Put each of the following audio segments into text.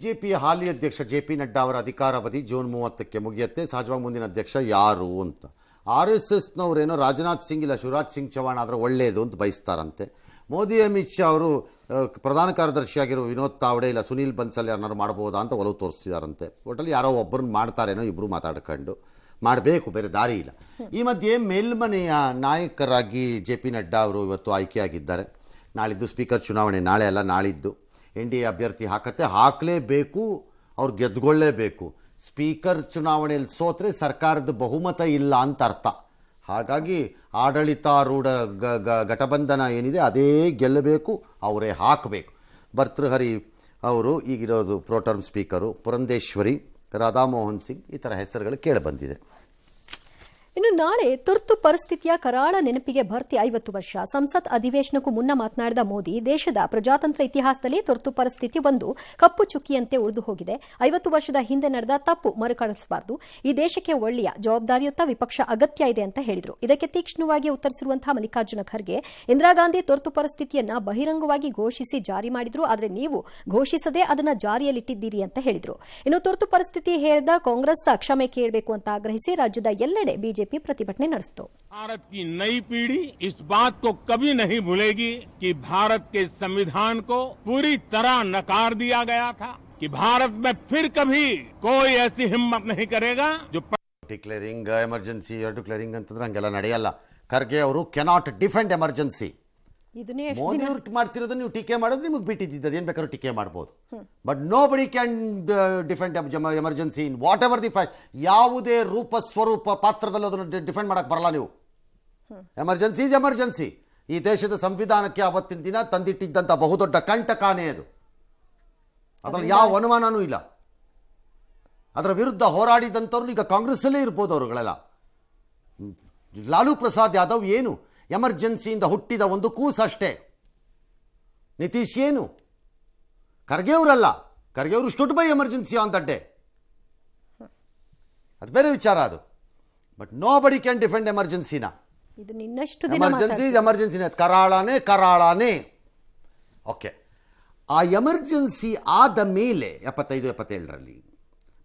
ಬಿಜೆಪಿಯ ಹಾಲಿ ಅಧ್ಯಕ್ಷ ಜೆ.ಪಿ. ನಡ್ಡಾ ಅವರ ಅಧಿಕಾರಾವಧಿ ಜೂನ್ 30ಕ್ಕೆ ಮುಗಿಯುತ್ತೆ. ಸಹಜವಾಗಿ ಮುಂದಿನ ಅಧ್ಯಕ್ಷ ಯಾರು ಅಂತ RSSನವರೇನೋ ರಾಜನಾಥ್ ಸಿಂಗ್ ಇಲ್ಲ ಶಿವರಾಜ್ ಸಿಂಗ್ ಚೌಹಾಣ್ ಆದರೆ ಒಳ್ಳೆಯದು ಅಂತ ಬಯಸ್ತಾರಂತೆ. ಮೋದಿ ಅಮಿತ್ ಶಾ ಅವರು ಪ್ರಧಾನ ಕಾರ್ಯದರ್ಶಿಯಾಗಿರೋ ವಿನೋದ್ ತಾವಡೆ ಇಲ್ಲ ಸುನೀಲ್ ಬನ್ಸಲ್ ಯಾರನ್ನಾರು ಮಾಡ್ಬೋದಾ ಅಂತ ಒಲವು ತೋರಿಸ್ತಿದಾರಂತೆ. ಒಟ್ಟಲ್ಲಿ ಯಾರೋ ಒಬ್ಬರನ್ನ ಮಾಡ್ತಾರೇನೋ, ಇಬ್ಬರು ಮಾತಾಡ್ಕೊಂಡು ಮಾಡಬೇಕು, ಬೇರೆ ದಾರಿ ಇಲ್ಲ. ಈ ಮಧ್ಯೆ ಮೇಲ್ಮನೆಯ ನಾಯಕರಾಗಿ ಜೆ.ಪಿ. ನಡ್ಡಾ ಅವರು ಇವತ್ತು ಆಯ್ಕೆಯಾಗಿದ್ದಾರೆ. ನಾಳಿದ್ದು ಸ್ಪೀಕರ್ ಚುನಾವಣೆ, ನಾಳೆ ಅಲ್ಲ ನಾಳಿದ್ದು. NDA ಅಭ್ಯರ್ಥಿ ಹಾಕಲೇಬೇಕು, ಅವ್ರು ಗೆದ್ದುಕೊಳ್ಳೇಬೇಕು. ಸ್ಪೀಕರ್ ಚುನಾವಣೆಯಲ್ಲಿ ಸೋತ್ರೆ ಸರ್ಕಾರದ ಬಹುಮತ ಇಲ್ಲ ಅಂತ ಅರ್ಥ. ಹಾಗಾಗಿ ಆಡಳಿತಾರೂಢ ಘಟಬಂಧನ ಏನಿದೆ ಅದೇ ಗೆಲ್ಲಬೇಕು, ಅವರೇ ಹಾಕಬೇಕು. ಭರ್ತೃಹರಿ ಅವರು ಈಗಿರೋದು ಪ್ರೋಟರ್ಮ್ ಸ್ಪೀಕರು, ಪುರಂದೇಶ್ವರಿ, ರಾಧಾಮೋಹನ್ ಸಿಂಗ್ ಈ ಥರ ಹೆಸರುಗಳು ಕೇಳಿಬಂದಿದೆ. ಇನ್ನು ನಾಳೆ ತುರ್ತು ಪರಿಸ್ಥಿತಿಯ ಕರಾಳ ನೆನಪಿಗೆ ಭರ್ತಿ 50 ವರ್ಷ. ಸಂಸತ್ ಅಧಿವೇಶನಕ್ಕೂ ಮುನ್ನ ಮಾತನಾಡಿದ ಮೋದಿ, ದೇಶದ ಪ್ರಜಾತಂತ್ರ ಇತಿಹಾಸದಲ್ಲಿ ತುರ್ತು ಪರಿಸ್ಥಿತಿ ಒಂದು ಕಪ್ಪು ಚುಕ್ಕಿಯಂತೆ ಉಳಿದು ಹೋಗಿದೆ. 50 ವರ್ಷದ ಹಿಂದೆ ನಡೆದ ತಪ್ಪು ಮರುಕಳಿಸಬಾರದು. ಈ ದೇಶಕ್ಕೆ ಒಳ್ಳೆಯ ಜವಾಬ್ದಾರಿಯುತ ವಿಪಕ್ಷ ಅಗತ್ಯ ಇದೆ ಅಂತ ಹೇಳಿದರು. ಇದಕ್ಕೆ ತೀಕ್ಷ್ಣವಾಗಿ ಉತ್ತರಿಸಿರುವಂತಹ ಮಲ್ಲಿಕಾರ್ಜುನ ಖರ್ಗೆ, ಇಂದಿರಾ ಗಾಂಧಿ ತುರ್ತು ಪರಿಸ್ಥಿತಿಯನ್ನ ಬಹಿರಂಗವಾಗಿ ಘೋಷಿಸಿ ಜಾರಿ ಮಾಡಿದ್ರು, ಆದರೆ ನೀವು ಘೋಷಿಸದೆ ಅದನ್ನ ಜಾರಿಯಲ್ಲಿಟ್ಟಿದ್ದೀರಿ ಅಂತ ಹೇಳಿದರು. ಇನ್ನು ತುರ್ತು ಪರಿಸ್ಥಿತಿ ಹೇರಿದ ಕಾಂಗ್ರೆಸ್ ಕ್ಷಮೆ ಕೇಳಬೇಕು ಅಂತ ಆಗ್ರಹಿಸಿ ರಾಜ್ಯದ ಎಲ್ಲೆಡೆ ಬಿಜೆಪಿ प्रतिभटने ನಡೆಸಿತು. भारत की नई पीढ़ी इस बात को कभी नहीं भूलेगी कि भारत के संविधान को पूरी तरह नकार दिया गया था, कि भारत में फिर कभी कोई ऐसी हिम्मत नहीं करेगा जो ಡಿಕ್ಲೇರಿಂಗ್ ಎಮರ್ಜೆನ್ಸಿ ಡಿಕ್ಲೇರಿಂಗ್ ಅಂತಂದ್ರೆ ಹಂಗೆಲ್ಲ ನಡೆಯಲ್ಲ. ಖರ್ಗೆ ಅವರು ಕೆನಾಟ್ ಡಿಫೆಂಡ್ ಎಮರ್ಜೆನ್ಸಿ. ಮೋದಿ ಅವರು ಮಾಡ್ತಿರೋದು ನೀವು ಟೀಕೆ ಮಾಡೋದು ನಿಮಗೆ ಬಿಟ್ಟಿದ್ದು, ಏನು ಬೇಕಾದ್ರೂ ಟೀಕೆ ಮಾಡ್ಬೋದು. ಬಟ್ ನೋ ಬಡಿ can defend emergency in what ever the fight. ಯಾವುದೇ ರೂಪ ಸ್ವರೂಪ ಪಾತ್ರದಲ್ಲಿ ಅದನ್ನು ಡಿಫೆಂಡ್ ಮಾಡಕ್ಕೆ ಬರಲ್ಲ ನೀವು. Emergency is emergency. ಈ ದೇಶದ ಸಂವಿಧಾನಕ್ಕೆ ಆವತ್ತಿನ ದಿನ ತಂದಿಟ್ಟಿದ್ದಂಥ ಬಹುದೊಡ್ಡ ಕಂಟಕಾನೇ ಅದು, ಅದರಲ್ಲಿ ಯಾವ ಅನುಮಾನನೂ ಇಲ್ಲ. ಅದರ ವಿರುದ್ಧ ಹೋರಾಡಿದಂಥವ್ರು ಈಗ ಕಾಂಗ್ರೆಸ್ಸಲ್ಲೇ ಇರ್ಬೋದು ಅವರುಗಳೆಲ್ಲ. ಲಾಲೂ ಪ್ರಸಾದ್ ಯಾದವ್ ಏನು ಎಮರ್ಜೆನ್ಸಿಯಿಂದ ಹುಟ್ಟಿದ ಒಂದು ಕೂಸಷ್ಟೇ. ನಿತೀಶ್ ಏನು, ಖರ್ಗೆ ಅವರಲ್ಲ. ಖರ್ಗೆ ಅವರು stood by emergency on that day, ಅದು ಬೇರೆ ವಿಚಾರ ಅದು. ಬಟ್ ನೋ ಬಡಿ ಕ್ಯಾನ್ ಡಿಫೆಂಡ್ ಎಮರ್ಜೆನ್ಸಿನ. ಎಮರ್ಜೆನ್ಸಿ ಎಮರ್ಜೆನ್ಸಿನೇ, ಕರಾಳಾನೇ. ಓಕೆ, ಆ ಎಮರ್ಜೆನ್ಸಿ ಆದ ಮೇಲೆ 75-77ರಲ್ಲಿ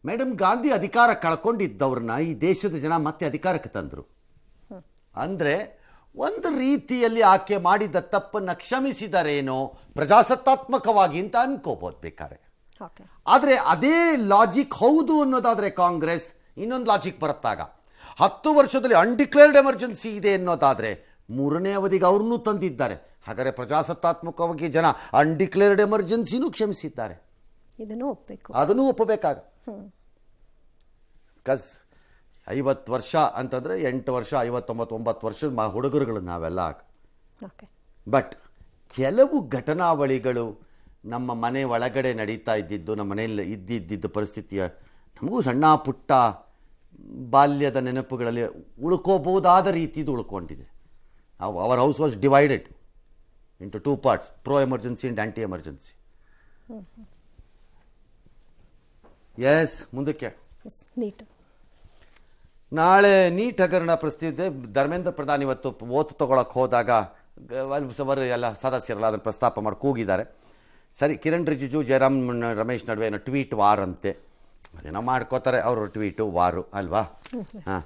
ಮೇಡಮ್ ಗಾಂಧಿ ಅಧಿಕಾರ ಕಳ್ಕೊಂಡಿದ್ದವ್ರನ್ನ ಈ ದೇಶದ ಜನ ಮತ್ತೆ ಅಧಿಕಾರಕ್ಕೆ ತಂದರು. ಅಂದರೆ ಒಂದು ರೀತಿಯಲ್ಲಿ ಆಕೆ ಮಾಡಿದ ತಪ್ಪನ್ನು ಕ್ಷಮಿಸಿದರೇನೋ ಪ್ರಜಾಸತ್ತಾತ್ಮಕವಾಗಿ ಅಂತ ಅನ್ಕೋಬೋದು ಬೇಕಾರೆ. ಆದರೆ ಅದೇ ಲಾಜಿಕ್ ಹೌದು ಅನ್ನೋದಾದರೆ ಕಾಂಗ್ರೆಸ್ ಇನ್ನೊಂದು ಲಾಜಿಕ್ ಬರುತ್ತಾಗ 10 ವರ್ಷದಲ್ಲಿ ಅನ್ಡಿಕ್ಲೇರ್ಡ್ ಎಮರ್ಜೆನ್ಸಿ ಇದೆ ಅನ್ನೋದಾದರೆ 3ನೇ ಅವಧಿಗೆ ಅವ್ರನ್ನೂ ತಂದಿದ್ದಾರೆ. ಹಾಗಾದರೆ ಪ್ರಜಾಸತ್ತಾತ್ಮಕವಾಗಿ ಜನ ಅನ್ಡಿಕ್ಲೇರ್ಡ್ ಎಮರ್ಜೆನ್ಸಿನೂ ಕ್ಷಮಿಸಿದ್ದಾರೆ. ಅದನ್ನು ಒಪ್ಪಬೇಕಾಗ. ಬಿಕಾಸ್ 50 ವರ್ಷ ಅಂತಂದರೆ 8 ವರ್ಷ 59 ವರ್ಷದ ಹುಡುಗರುಗಳು ನಾವೆಲ್ಲ. ಬಟ್ ಕೆಲವು ಘಟನಾವಳಿಗಳು ನಮ್ಮ ಮನೆ ಒಳಗಡೆ ನಡೀತಾ ಇದ್ದಿದ್ದು, ನಮ್ಮ ಮನೆಯಲ್ಲಿ ಇದ್ದಿದ್ದ ಪರಿಸ್ಥಿತಿಯ ನಮಗೂ ಸಣ್ಣ ಪುಟ್ಟ ಬಾಲ್ಯದ ನೆನಪುಗಳಲ್ಲಿ ಉಳ್ಕೋಬಹುದಾದ ರೀತಿದು ಉಳ್ಕೊಂಡಿದೆ. Our house was divided into 2 parts, pro emergency and anti emergency. Yes, ಮುಂದಕ್ಕೆ ನಾಳೆ ನೀಟ್ ಹಗರಣ ಪರಿಸ್ಥಿತಿ ಧರ್ಮೇಂದ್ರ ಪ್ರಧಾನ್ ಇವತ್ತು ಓತು ತೊಗೊಳಕ್ಕೆ ಹೋದಾಗ ಎಲ್ಲ ಸದಸ್ಯರಲ್ಲ ಅದನ್ನು ಪ್ರಸ್ತಾಪ ಮಾಡಿ ಕೂಗಿದ್ದಾರೆ. ಸರಿ, ಕಿರಣ್ ರಿಜಿಜು ಜಯರಾಮ್ ರಮೇಶ್ ನಡುವೆ ಏನೋ ಟ್ವೀಟ್ ವಾರ್ ಅಂತೆ, ಅದೇನೋ ಮಾಡ್ಕೋತಾರೆ ಅವರು ಟ್ವೀಟು ವಾರು ಅಲ್ವಾ. ಹಾಂ,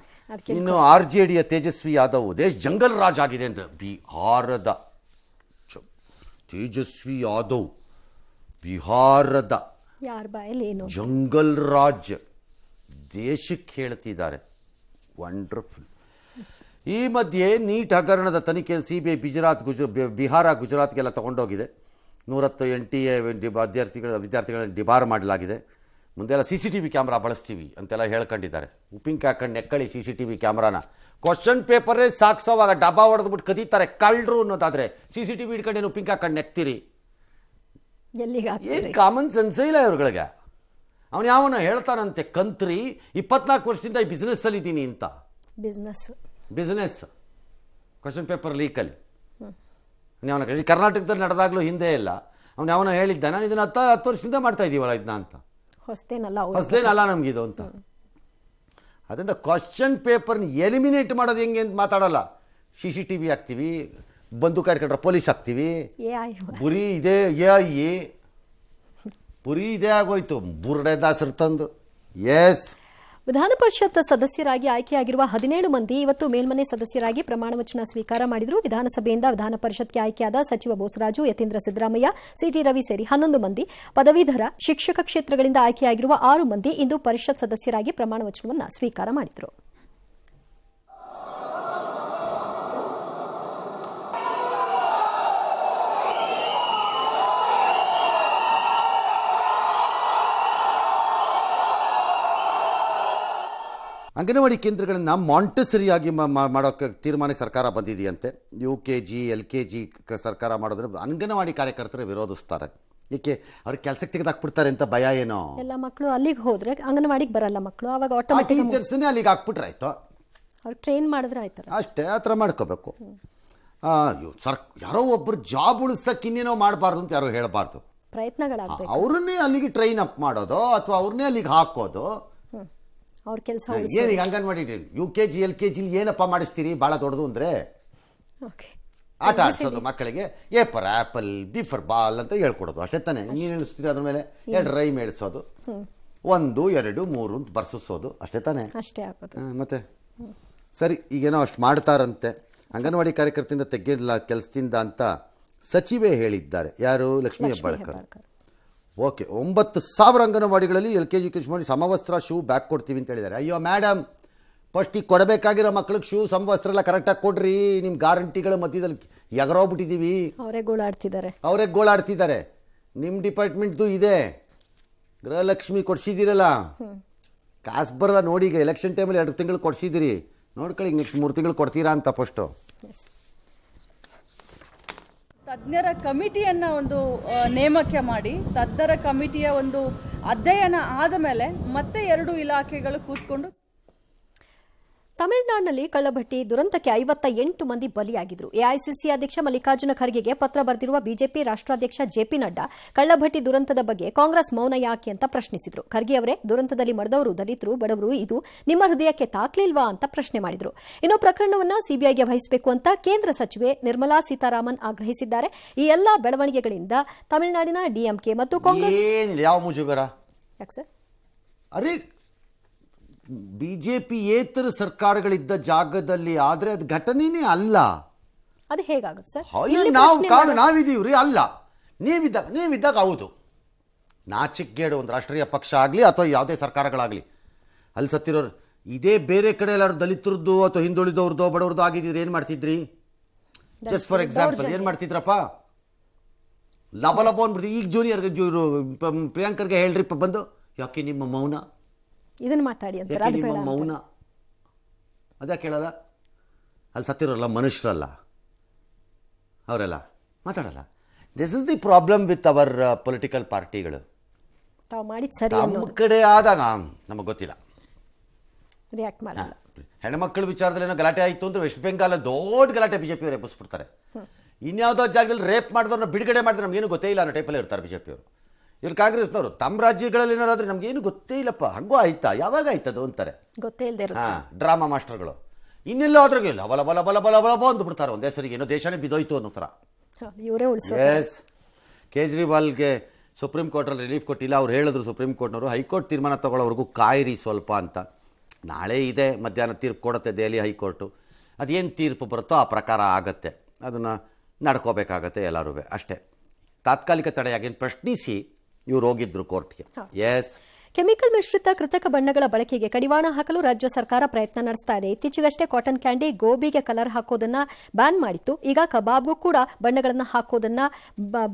ಇನ್ನು RJDಯ ತೇಜಸ್ವಿ ಯಾದವ್ ದೇಶ್ ಜಂಗಲ್ ರಾಜ್ ಆಗಿದೆ ಅಂತ. ಬಿಹಾರದ ತೇಜಸ್ವಿ ಯಾದವ್ ಬಿಹಾರದ ಜಂಗಲ್ ರಾಜ್ ದೇಶಕ್ಕೆ ಹೇಳ್ತಿದ್ದಾರೆ. ವಂಡರ್ಫುಲ್. ಈ ಮಧ್ಯೆ ನೀಟ್ ಹಗರಣದ ತನಿಖೆಯಲ್ಲಿ CBI ಬಿಹಾರ ಗುಜರಾತ್ಗೆಲ್ಲ ತೊಗೊಂಡೋಗಿದೆ. 110 NTA ವಿದ್ಯಾರ್ಥಿಗಳನ್ನು ಡಿಬಾರ್ ಮಾಡಲಾಗಿದೆ. ಮುಂದೆಲ್ಲ CCTV ಕ್ಯಾಮ್ರಾ ಬಳಸ್ತೀವಿ ಅಂತೆಲ್ಲ ಹೇಳ್ಕೊಂಡಿದ್ದಾರೆ. ಉಪ್ಪಿಂಗ್ ಹಾಕೊಂಡು ನೆಕ್ಕಳಿ CCTV ಕ್ಯಾಮ್ರಾನ. ಕ್ವಶನ್ ಪೇಪರೇ ಸಾಕ್ಸೋವಾಗ ಡಬ್ಬಾ ಹೊಡೆದ್ಬಿಟ್ಟು ಕದೀತಾರೆ ಕಳ್ಳರು ಅನ್ನೋದಾದರೆ CCTV ಹಿಡ್ಕೊಂಡು ಉಪ್ಪಿಂಗ್ ಹಾಕೊಂಡು ನೆಕ್ತೀರಿ. ಏನು ಕಾಮನ್ ಸೆನ್ಸೇ ಇಲ್ಲ ಇವ್ರುಗಳಿಗೆ. ಅವನು ಯಾವನ ಹೇಳ್ತಾನಂತೆ ಕಂತ್ರಿ 24 ವರ್ಷದಿಂದ ಈ ಬಿಸ್ನೆಸ್ಸಲ್ಲಿ ಇದ್ದೀನಿ ಅಂತ. ಬಿಸ್ನೆಸ್ ಕ್ವಶನ್ ಪೇಪರ್ ಲೀಕಲ್ಲಿ ಅವನ ಕರ್ನಾಟಕದಲ್ಲಿ ನಡೆದಾಗಲೂ ಹಿಂದೆ ಇಲ್ಲ. ಅವನು ಯಾವನ ಹೇಳಿದ್ದ, ನಾನು ಇದನ್ನು 10 ವರ್ಷದಿಂದ ಮಾಡ್ತಾ ಇದ್ದೀವಲ್ಲ ಇದನ್ನ ಅಂತ. ಹೊಸದೇನಲ್ಲ ನಮಗಿದು ಅಂತ. ಅದರಿಂದ ಕ್ವಶನ್ ಪೇಪರ್ನ ಎಲಿಮಿನೇಟ್ ಮಾಡೋದು ಹೆಂಗೆ ಅಂತ ಮಾತಾಡಲ್ಲ. CCTV ಹಾಕ್ತೀವಿ, ಬಂದೂಕು ಹಿಡ್ಕೊಂಡ್ರೆ ಪೊಲೀಸ್ ಹಾಕ್ತೀವಿ, ಗುರಿ ಇದೆ AI ಪುರಿ ಇದೇ ಆಗೋಯ್ತು ಬುರ್ಡೆ ದಾಸರು ತಂದು. ಎಸ್, ವಿಧಾನ ಪರಿಷತ್ ಸದಸ್ಯರಾಗಿ ಆಯ್ಕೆಯಾಗಿರುವ 17 ಮಂದಿ ಇವತ್ತು ಮೇಲ್ಮನೆ ಸದಸ್ಯರಾಗಿ ಪ್ರಮಾಣ ವಚನ ಸ್ವೀಕಾರ ಮಾಡಿದರು. ವಿಧಾನಸಭೆಯಿಂದ ವಿಧಾನ ಪರಿಷತ್ಗೆ ಆಯ್ಕೆಯಾದ ಸಚಿವ ಬೋಸರಾಜು, ಯತೀಂದ್ರ ಸಿದ್ದರಾಮಯ್ಯ, ಸಿಟಿ ರವಿ ಸೇರಿ 11 ಮಂದಿ, ಪದವೀಧರ ಶಿಕ್ಷಕ ಕ್ಷೇತ್ರಗಳಿಂದ ಆಯ್ಕೆಯಾಗಿರುವ 6 ಮಂದಿ ಇಂದು ಪರಿಷತ್ ಸದಸ್ಯರಾಗಿ ಪ್ರಮಾಣ ವಚನವನ್ನು ಸ್ವೀಕಾರ ಮಾಡಿದರು. ಅಂಗನವಾಡಿ ಕೇಂದ್ರಗಳನ್ನು ಮಾಂಟೆಸರಿಯಾಗಿ ಮಾಡೋಕ್ಕೆ ತೀರ್ಮಾನಕ್ಕೆ ಸರ್ಕಾರ ಬಂದಿದೆಯಂತೆ. UKG LKG ಸರ್ಕಾರ ಮಾಡೋದ್ರೆ ಅಂಗನವಾಡಿ ಕಾರ್ಯಕರ್ತರು ವಿರೋಧಿಸ್ತಾರೆ. ಏಕೆ ಅವ್ರಿಗೆ ಕೆಲಸಕ್ಕೆ ತೆಗೆದಾಕ್ಬಿಡ್ತಾರೆ ಅಂತ ಭಯ ಏನೋ. ಎಲ್ಲ ಮಕ್ಕಳು ಅಲ್ಲಿಗೆ ಹೋದ್ರೆ ಅಂಗನವಾಡಿಗೆ ಬರಲ್ಲ ಮಕ್ಕಳು, ಅವಾಗ ಆಟೋಮೆಟಿಕ್ ಟೀಚರ್ಸ್ನೇ ಅಲ್ಲಿಗೆ ಹಾಕ್ಬಿಟ್ರೆ ಆಯ್ತು, ಅವ್ರು ಟ್ರೈನ್ ಮಾಡಿದ್ರೆ ಆಯ್ತಾರೆ ಅಷ್ಟೇ. ಆ ಥರ ಮಾಡ್ಕೋಬೇಕು. ಯಾರೋ ಒಬ್ಬರು ಜಾಬ್ ಉಳಿಸಕ್ಕೆ ಇನ್ನೇನೋ ಮಾಡಬಾರ್ದು ಅಂತ ಯಾರೋ ಹೇಳಬಾರ್ದು. ಪ್ರಯತ್ನಗಳಾಗಬೇಕು. ಅವ್ರನ್ನೇ ಅಲ್ಲಿಗೆ ಟ್ರೈನ್ ಅಪ್ ಮಾಡೋದು ಅಥವಾ ಅವ್ರನ್ನೇ ಅಲ್ಲಿಗೆ ಹಾಕೋದು. ಅವ್ರ ಕೆಲಸ ಏನೀಗ ಅಂಗನವಾಡಿ UKG LKG ಏನಪ್ಪ ಮಾಡಿಸ್ತೀರಿ ಭಾಳ ದೊಡ್ಡದು ಅಂದರೆ ಆಟ ಆಡಿಸೋದು ಮಕ್ಕಳಿಗೆ. A for apple, B for ball ಅಂತ ಹೇಳ್ಕೊಡೋದು ಅಷ್ಟೇ ತಾನೆ. ನೀನು ಹೇಳಿಸ್ತೀರಿ ಅದ್ರ ಮೇಲೆ 2 ರೈಮ್ ಹೇಳಿಸೋದು, 1 2 3 ಅಂತ ಬರ್ಸಿಸೋದು ಅಷ್ಟೇ ತಾನೆ. ಅಷ್ಟೇ ಆಗೋದು. ಮತ್ತೆ ಸರಿ, ಈಗೇನೋ ಅಷ್ಟು ಮಾಡ್ತಾರಂತೆ. ಅಂಗನವಾಡಿ ಕಾರ್ಯಕರ್ತೆಯಿಂದ ತೆಗೆಯಲ್ಲ ಕೆಲಸದಿಂದ ಅಂತ ಸಚಿವೆ ಹೇಳಿದ್ದಾರೆ. ಯಾರು? ಲಕ್ಷ್ಮೀ ಹೆಬ್ಬಾಳ್ಕರ್. ಓಕೆ, 9,000 ಅಂಗನವಾಡಿಗಳಲ್ಲಿ LKG ಮಾಡಿ ಸಮವಸ್ತ್ರ, ಶೂ, ಬ್ಯಾಗ್ ಕೊಡ್ತೀವಿ ಅಂತ ಹೇಳಿದ್ದಾರೆ. ಅಯ್ಯೋ ಮೇಡಮ್, ಫಸ್ಟ್ ಈಗ ಕೊಡಬೇಕಾಗಿರೋ ಮಕ್ಳಿಗೆ ಶೂ, ಸಮವಸ್ತ್ರ ಎಲ್ಲ ಕರೆಕ್ಟಾಗಿ ಕೊಡ್ರಿ. ನಿಮ್ಮ ಗ್ಯಾರಂಟಿಗಳ ಮಧ್ಯದಲ್ಲಿ ಎಗರೋಗ್ಬಿಟ್ಟಿದ್ದೀವಿ. ಅವರೇ ಗೋಳಾಡ್ತಿದ್ದಾರೆ. ನಿಮ್ಮ ಡಿಪಾರ್ಟ್ಮೆಂಟ್ದು ಇದೆ, ಗೃಹಲಕ್ಷ್ಮಿ ಕೊಡ್ಸಿದ್ದೀರಲ್ಲ, ಕಾಸು ಬರಲ್ಲ ನೋಡಿ. ಈಗ ಎಲೆಕ್ಷನ್ ಟೈಮಲ್ಲಿ 2 ತಿಂಗಳು ಕೊಡ್ಸಿದ್ದೀರಿ, ನೋಡ್ಕೊಳ್ಳಿ ನೆಕ್ಸ್ಟ್ 3 ತಿಂಗಳು ಕೊಡ್ತೀರಾ ಅಂತ ಫಸ್ಟು. ತಜ್ಞರ ಕಮಿಟಿಯನ್ನು ಒಂದು ನೇಮಕ ಮಾಡಿ ತಜ್ಞರ ಕಮಿಟಿಯ ಒಂದು ಅಧ್ಯಯನ ಆದ ಮೇಲೆ ಮತ್ತೆ 2 ಇಲಾಖೆಗಳು ಕೂತ್ಕೊಂಡು ತಮಿಳುನಾಡಿನಲ್ಲಿ ಕಳ್ಳಭಟ್ಟಿ ದುರಂತಕ್ಕೆ 58 ಮಂದಿ ಬಲಿಯಾಗಿದ್ರು. ಎಐಸಿಸಿ ಅಧ್ಯಕ್ಷ ಮಲ್ಲಿಕಾರ್ಜುನ ಖರ್ಗೆಗೆ ಪತ್ರ ಬರೆದಿರುವ ಬಿಜೆಪಿ ರಾಷ್ಟ್ರಾಧ್ಯಕ್ಷ ಜೆಪಿ ನಡ್ಡಾ ಕಳ್ಳಭಟ್ಟಿ ದುರಂತದ ಬಗ್ಗೆ ಕಾಂಗ್ರೆಸ್ ಮೌನ ಯಾಕೆ ಅಂತ ಪ್ರಶ್ನಿಸಿದ್ರು. ಖರ್ಗೆ ಅವರೇ, ದುರಂತದಲ್ಲಿ ಮಡಿದವರು ದಲಿತರು, ಬಡವರು, ಇದು ನಿಮ್ಮ ಹೃದಯಕ್ಕೆ ತಾಕ್ಲಿಲ್ವಾ ಅಂತ ಪ್ರಶ್ನೆ ಮಾಡಿದ್ರು. ಇನ್ನು ಪ್ರಕರಣವನ್ನು ಸಿಬಿಐಗೆ ವಹಿಸಬೇಕು ಅಂತ ಕೇಂದ್ರ ಸಚಿವೆ ನಿರ್ಮಲಾ ಸೀತಾರಾಮನ್ ಆಗ್ರಹಿಸಿದ್ದಾರೆ. ಈ ಎಲ್ಲಾ ಬೆಳವಣಿಗೆಗಳಿಂದ ತಮಿಳುನಾಡಿನ ಡಿಎಂಕೆ ಮತ್ತು ಕಾಂಗ್ರೆಸ್ ಯಾವ ಮುಜುಗರ ಯಾಕೆ ಸರ್? ಅರೆ, ಬಿಜೆಪಿ ಏತರ ಸರ್ಕಾರಗಳಿದ್ದ ಜಾಗದಲ್ಲಿ ಆದ್ರೆ ಅದು ಘಟನೆನೇ ಅಲ್ಲ. ಅದು ಹೇಗಾಗುತ್ತೆ ಸರ್? ನಾವಿದೀವ್ರಿ ಅಲ್ಲ, ನೀವಿದ್ದಾಗ ಹೌದು. ನಾಚಿಕೆಗೇಡು ಒಂದು ರಾಷ್ಟ್ರೀಯ ಪಕ್ಷ ಆಗಲಿ ಅಥವಾ ಯಾವುದೇ ಸರ್ಕಾರಗಳಾಗಲಿ, ಅಲ್ಲಿ ಸತ್ತಿರೋರು ಇದೇ ಬೇರೆ ಕಡೆ ಎಲ್ಲರೂ ದಲಿತರದ್ದು ಅಥವಾ ಹಿಂದುಳಿದವ್ರದ್ದು ಬಡವ್ರದ್ದು ಆಗಿದ್ರೆ ಏನು ಮಾಡ್ತಿದ್ರಿ? ಜಸ್ಟ್ ಫಾರ್ ಎಕ್ಸಾಂಪಲ್ ಏನು ಮಾಡ್ತಿದ್ರಪ್ಪ? ಲಬ ಅಂದ್ಬಿಡ್ತೀವಿ. ಈಗ ಜೂನಿಯರ್ಗೆ ಪ್ರಿಯಾಂಕರ್ಗೆ ಹೇಳ್ರಿಪ್ಪ ಬಂದು, ಯಾಕೆ ನಿಮ್ಮ ಮೌನ, ಇದನ್ನ ಮಾತಾಡಿ ಅಂತ ನಿಮ್ಮ ಮೌನ ಅದೇ ಕೇಳಲ್ಲ. ಅಲ್ಲಿ ಸತ್ತಿರೋಲ್ಲ ಮನುಷ್ಯರಲ್ಲ, ಅವರೆಲ್ಲ ಮಾತಾಡಲ್ಲ. This is the problem with our political ಪಾರ್ಟಿಗಳು. ತಾವು ಮಾಡಿದ ಸರಿ ನಮ್ಮ ಕಡೆ ಆದಾಗ ನಮಗೆ ಗೊತ್ತಿಲ್ಲ, ರಿಯಾಕ್ಟ್ ಮಾಡಲ್ಲ. ಹೆಣ್ಮಕ್ಳ ವಿಚಾರದಲ್ಲಿ ಏನೋ ಗಲಾಟೆ ಆಯಿತು ಅಂದರೆ ವೆಸ್ಟ್ ಬೆಂಗಾಲ ದೊಡ್ಡ ಗಲಾಟೆ ಬಿಜೆಪಿಯವರು ಎಬ್ಬಿಸ್ಬಿಡ್ತಾರೆ. ಇನ್ಯಾವುದೋ ಜಾಗದಲ್ಲಿ ರೇಪ್ ಮಾಡಿದವ್ರನ್ನ ಬಿಡುಗಡೆ ಮಾಡಿದ್ರೆ ನಮಗೇನು ಗೊತ್ತೇ ಇಲ್ಲ ಅನ್ನೋ ಟೈಪಲ್ಲಿ ಇರ್ತಾರೆ ಬಿಜೆಪಿಯವರು. ಇವ್ರು ಕಾಂಗ್ರೆಸ್ನವರು ತಮ್ಮ ರಾಜ್ಯಗಳಲ್ಲಿ ಏನಾರಾದ್ರೆ ನಮಗೇನು ಗೊತ್ತೇ ಇಲ್ಲಪ್ಪ, ಹಂಗೂ ಆಯ್ತಾ, ಯಾವಾಗ ಆಯ್ತದು ಅಂತಾರೆ. ಗೊತ್ತೇ ಇಲ್ಲದೆ ಡ್ರಾಮಾ ಮಾಸ್ಟರ್ಗಳು ಇನ್ನೆಲ್ಲ ಹೋದ್ರಾಗೆ ಇಲ್ಲ ಬಲ ಬಲ ಬಲ ಬಲ ಬಲ ಅಂದ್ಬಿಡ್ತಾರೆ. ಒಂದೇ ಸರಿಗೆ ಏನೋ ದೇಶನೇ ಬಿದ್ದೋಯ್ತು ಅನ್ನೋ ಥರ. ಇವರೇ ಉಳಿಸೋ. ಎಸ್, ಕೇಜ್ರಿವಾಲ್ಗೆ ಸುಪ್ರೀಂ ಕೋರ್ಟಲ್ಲಿ ರಿಲೀಫ್ ಕೊಟ್ಟಿಲ್ಲ. ಅವ್ರು ಹೇಳಿದ್ರು ಸುಪ್ರೀಂ ಕೋರ್ಟ್ನವರು, ಹೈಕೋರ್ಟ್ ತೀರ್ಮಾನ ತಗೊಳ್ಳೋವರೆಗೂ ಕಾಯಿರಿ ಸ್ವಲ್ಪ ಅಂತ. ನಾಳೆ ಇದೆ, ಮಧ್ಯಾಹ್ನ ತೀರ್ಪು ಕೊಡುತ್ತೆ ದೆಹಲಿ ಹೈಕೋರ್ಟು. ಅದೇನು ತೀರ್ಪು ಬರುತ್ತೋ ಆ ಪ್ರಕಾರ ಆಗತ್ತೆ, ಅದನ್ನು ನಡ್ಕೋಬೇಕಾಗತ್ತೆ ಎಲ್ಲರೂ ಅಷ್ಟೇ. ತಾತ್ಕಾಲಿಕ ತಡೆಯಾಗಿ ಪ್ರಶ್ನಿಸಿ ಇವ್ರು ಹೋಗಿದ್ರು ಕೋರ್ಟ್ಗೆ. ಎಸ್, ಕೆಮಿಕಲ್ ಮಿಶ್ರಿತ ಕೃತಕ ಬಣ್ಣಗಳ ಬಳಕೆಗೆ ಕಡಿವಾಣ ಹಾಕಲು ರಾಜ್ಯ ಸರ್ಕಾರ ಪ್ರಯತ್ನ ನಡೆಸ್ತಾ ಇದೆ. ಇತ್ತೀಚೆಗಷ್ಟೇ ಕಾಟನ್ ಕ್ಯಾಂಡಿ, ಗೋಬಿಗೆ ಕಲರ್ ಹಾಕೋದನ್ನ ಬ್ಯಾನ್ ಮಾಡಿತ್ತು. ಈಗ ಕಬಾಬ್ಗೂ ಕೂಡ ಬಣ್ಣಗಳನ್ನು ಹಾಕೋದನ್ನ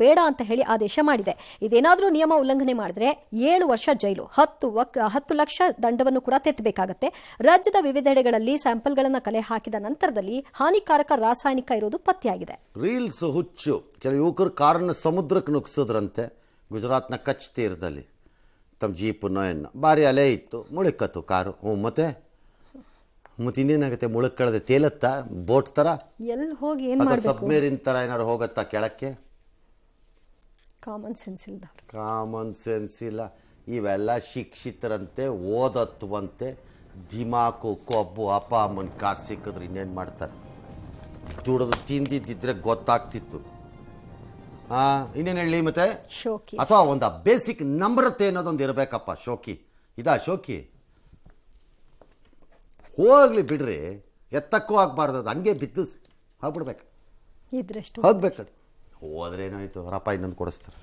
ಬೇಡ ಅಂತ ಹೇಳಿ ಆದೇಶ ಮಾಡಿದೆ. ಇದೇನಾದರೂ ನಿಯಮ ಉಲ್ಲಂಘನೆ ಮಾಡಿದ್ರೆ 7 ವರ್ಷ ಜೈಲು, 10 ಲಕ್ಷ ದಂಡವನ್ನು ಕೂಡ ತೆತ್ತಬೇಕಾಗತ್ತೆ. ರಾಜ್ಯದ ವಿವಿಧೆಡೆಗಳಲ್ಲಿ ಸ್ಯಾಂಪಲ್ಗಳನ್ನು ಕಲೆ ಹಾಕಿದ ನಂತರದಲ್ಲಿ ಹಾನಿಕಾರಕ ರಾಸಾಯನಿಕ ಇರೋದು ಪತ್ತೆಯಾಗಿದೆ. ರೀಲ್ಸ್ ಹುಚ್ಚು ಕೆಲವು ಯುವಕರು ಕಾರನ್ನು ಸಮುದ್ರಕ್ಕೆ ನುಗ್ಸೋದ್ರಂತೆ. ಗುಜರಾತ್ನ ಕಚ್ ತೀರದಲ್ಲಿ ತಮ್ಮ ಜೀಪನ್ನು ಏನು ಭಾರಿ ಅಲೆ ಇತ್ತು, ಮುಳುಕತ್ತು ಕಾರು. ಮತ್ತೆ ಇನ್ನೇನಾಗುತ್ತೆ? ಮುಳುಕಳದೆ ತೇಲತ್ತಾ ಬೋಟ್ ಥರ, ಎಲ್ಲಿ ಹೋಗಿ ಏನು ಮಾಡಬೇಕು? ಸಬ್ಮೇರಿನ್ ಥರ ಏನಾದ್ರು ಹೋಗುತ್ತಾ ಕೆಳಕ್ಕೆ? ಕಾಮನ್ ಸೆನ್ಸ್ ಇಲ್ಲ. ಕಾಮನ್ ಸೆನ್ಸ್ ಇಲ್ಲ. ಇವೆಲ್ಲ ಶಿಕ್ಷಿತರಂತೆ, ಓದತ್ವಂತೆ, ದಿಮಾಕು ಕೊಬ್ಬು. ಅಪ್ಪ ಅಮ್ಮನ ಕಾಸು ಸಿಕ್ಕಿದ್ರೆ ಇನ್ನೇನು ಮಾಡ್ತಾರೆ? ದುಡಿದು ತಿಂದಿದ್ದಿದ್ರೆ ಗೊತ್ತಾಗ್ತಿತ್ತು. ಇನ್ನೇನು ಹೇಳಿ ಮತ್ತೆ ಶೋಕಿ ಅಥವಾ ಒಂದು ಬೇಸಿಕ್ ನಮ್ರತೆ ಅನ್ನೋದೊಂದು ಇರಬೇಕಪ್ಪ. ಶೋಕಿ ಇದಾ ಶೋಕಿ? ಹೋಗ್ಲಿ ಬಿಡ್ರಿ, ಎತ್ತಕ್ಕೂ ಆಗ್ಬಾರ್ದು, ಅದು ಹಂಗೆ ಬಿದ್ದು ಹೋಗ್ಬಿಡ್ಬೇಕು, ಇದ್ರಷ್ಟು ಹೋಗ್ಬೇಕದು. ಹೋದ್ರೇನಾಯ್ತು, ಅವರಪ್ಪ ಇನ್ನೊಂದು ಕೊಡಿಸ್ತಾರೆ.